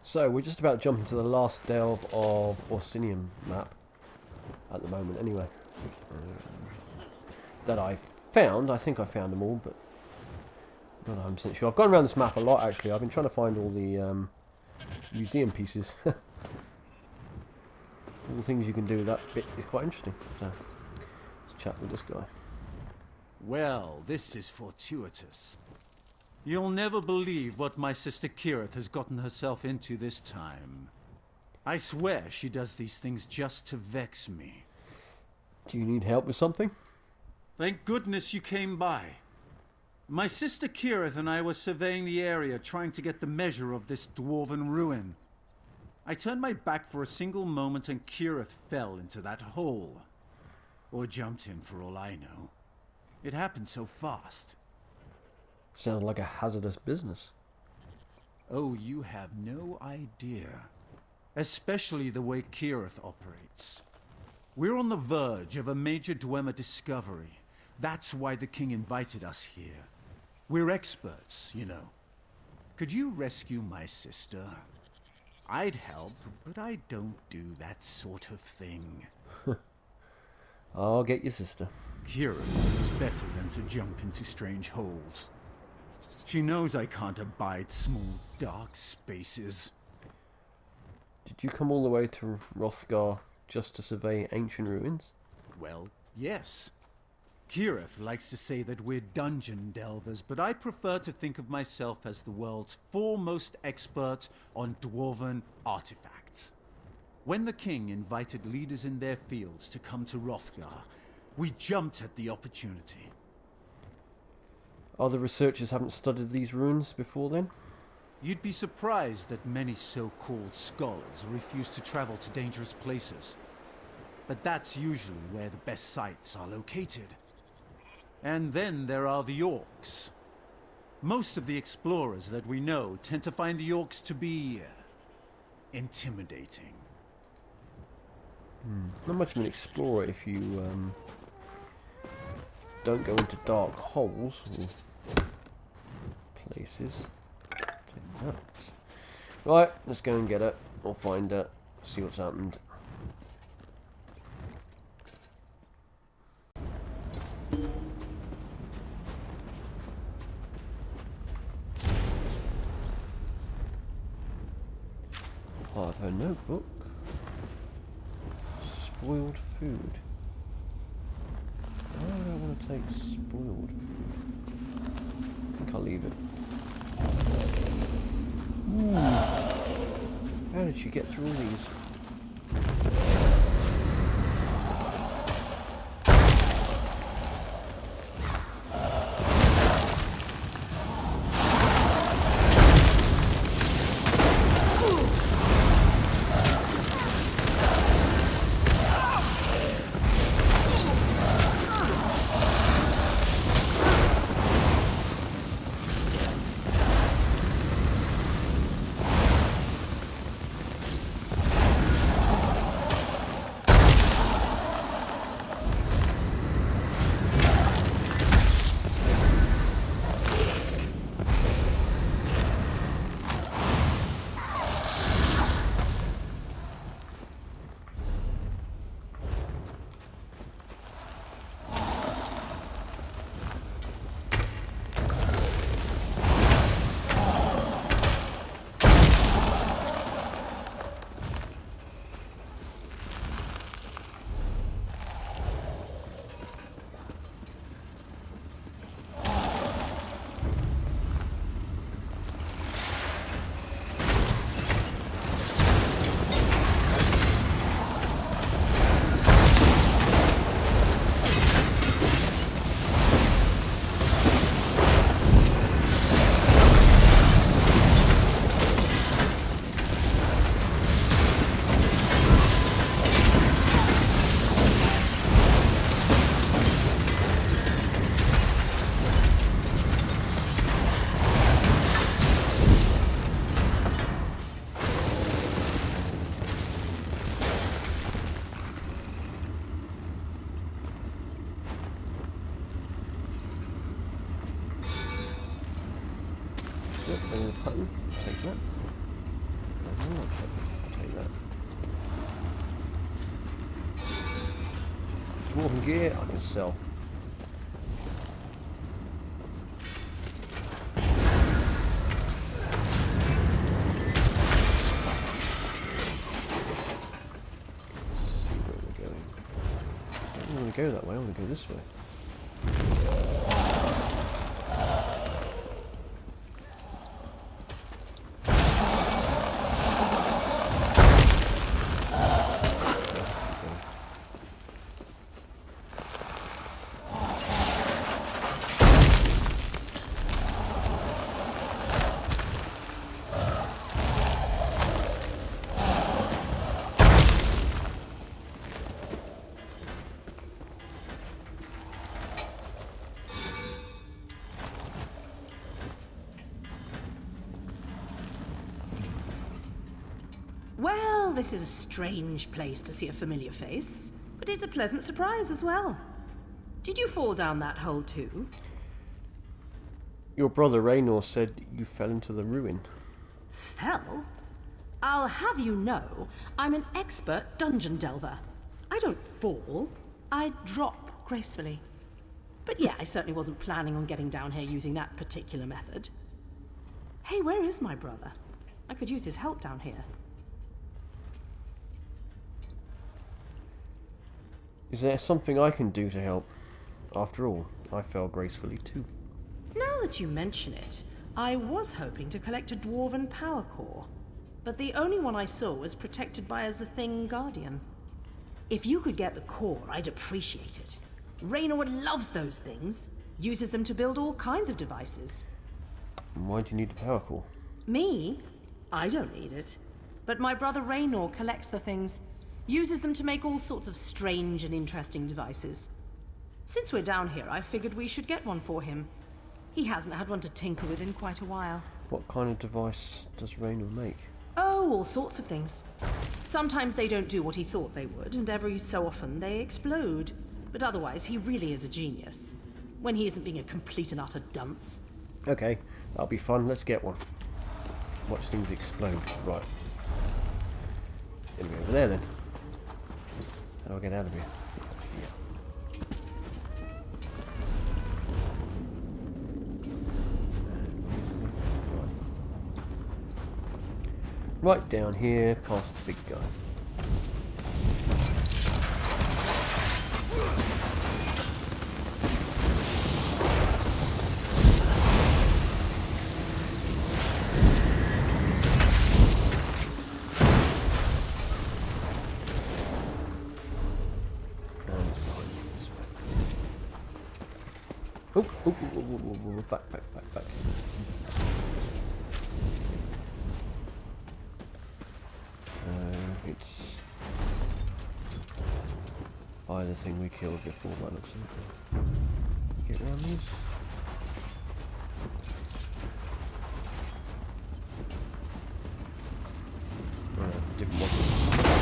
So we're just about to jump into the last delve of Orsinium map at the moment anyway. That I found. I think I found them all, but not 100% sure. I've gone around this map a lot actually. I've been trying to find all the museum pieces. All the things you can do with that bit is quite interesting. So let's chat with this guy. Well, this is fortuitous. You'll never believe what my sister Kirith has gotten herself into this time. I swear she does these things just to vex me. Do you need help with something? Thank goodness you came by. My sister Kirith and I were surveying the area, trying to get the measure of this dwarven ruin. I turned my back for a single moment and Kirith fell into that hole. Or jumped in for all I know. It happened so fast. Sounds like a hazardous business. Oh, you have no idea. Especially the way Kirith operates. We're on the verge of a major Dwemer discovery. That's why the king invited us here. We're experts, you know. Could you rescue my sister? I'd help, but I don't do that sort of thing. I'll get your sister. Kirith is better than to jump into strange holes. She knows I can't abide small, dark spaces. Did you come all the way to Hrothgar just to survey ancient ruins? Well, yes. Kirith likes to say that we're dungeon delvers, but I prefer to think of myself as the world's foremost expert on dwarven artifacts. When the king invited leaders in their fields to come to Hrothgar, we jumped at the opportunity. Other researchers haven't studied these ruins before then? You'd be surprised that many so-called scholars refuse to travel to dangerous places. But that's usually where the best sites are located. And then there are the orcs. Most of the explorers that we know tend to find the orcs to be intimidating. Not much of an explorer if you don't go into dark holes or places. Take that. Right, let's go and get it. Or find it. See what's happened. Part of her notebook. Spoiled food. Why would I want to take spoiled food? I think I'll leave it. Ooh. How did she get through all these? some gear I can sell. I don't want to go that way, I want to go this way. Well, this is a strange place to see a familiar face, but it's a pleasant surprise as well. Did you fall down that hole too? Your brother Raynor said you fell into the ruin. Fell? I'll have you know, I'm an expert dungeon delver. I don't fall, I drop gracefully. But yeah, I certainly wasn't planning on getting down here using that particular method. Hey, where is my brother? I could use his help down here. Is there something I can do to help? After all, I fell gracefully too. Now that you mention it, I was hoping to collect a dwarven power core, but the only one I saw was protected by a Zthenganaz. If you could get the core, I'd appreciate it. Raynor loves those things, uses them to build all kinds of devices. Why do you need a power core? Me? I don't need it. But my brother Raynor collects the things, uses them to make all sorts of strange and interesting devices. Since we're down here, I figured we should get one for him. He hasn't had one to tinker with in quite a while. What kind of device does Raynor make? Oh, all sorts of things. Sometimes they don't do what he thought they would, and every so often they explode. But otherwise, he really is a genius. When he isn't being a complete and utter dunce. Okay, that'll be fun. Let's get one. Watch things explode. Right. Gonna be over there then. How do I get out of here? Here. Right down here, past the big guy. Oh, back. It's by the thing we killed before, by the looks of it. Get around these. Different one.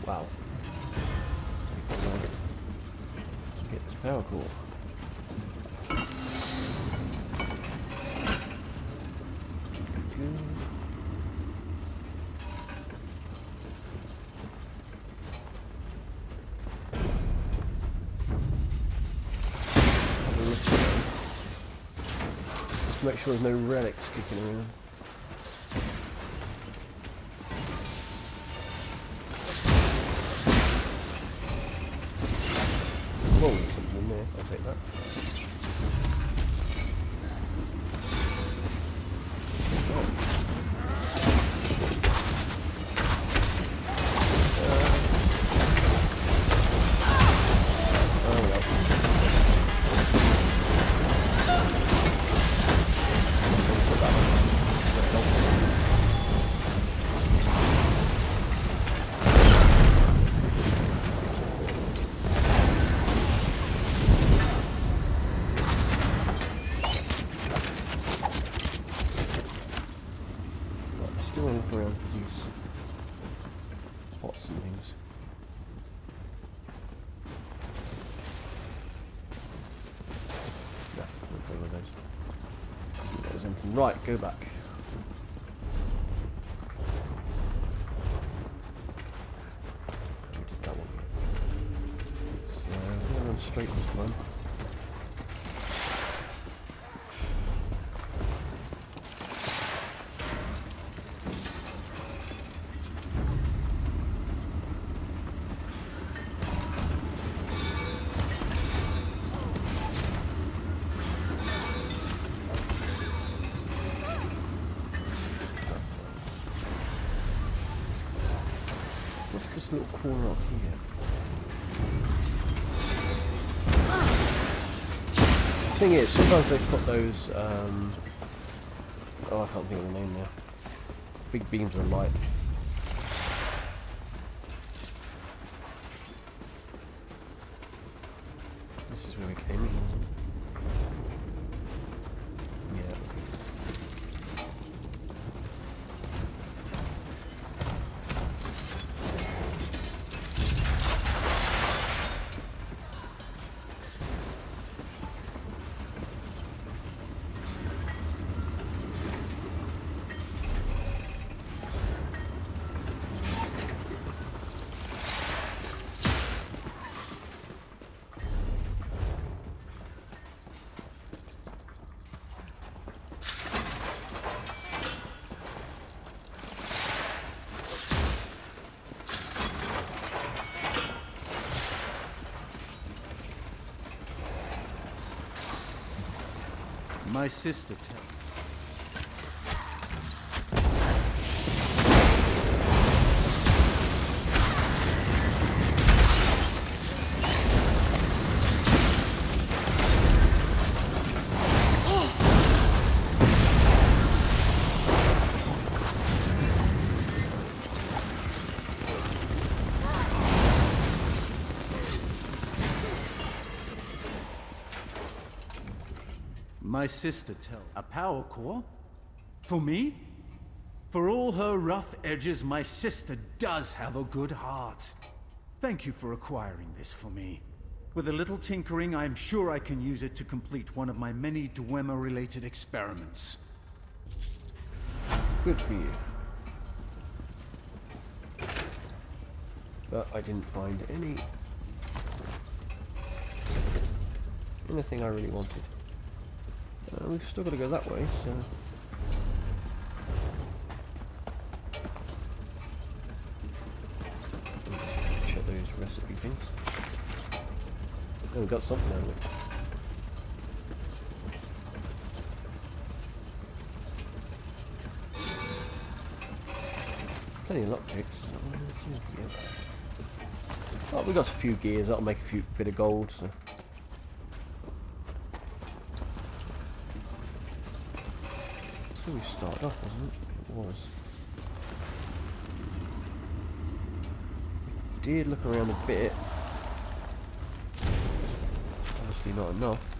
Wow. Get this power core. Just make sure there's no relics kicking around. Whoa, there's something in there. I'll take that. Oh. look around for these pots and things. No, don't go with those. See if there's anything. Right, go back. We did that one. So we're going straight this time. What's this little corner up here? The thing is, sometimes they put those, oh, I can't think of the name now. Big beams of light. This is where we came in. Yeah. My sister tells. My sister tells. A power core? For me? For all her rough edges, my sister does have a good heart. Thank you for acquiring this for me. With a little tinkering, I'm sure I can use it to complete one of my many Dwemer-related experiments. Good for you. But I didn't find anything I really wanted. We've still got to go that way, so... check those recipe things. Oh, we've got something out of it. Plenty of lockpicks. Oh, we got a few gears, that'll make a bit of gold, so... we started off, wasn't it? It was. We did look around a bit. Obviously not enough.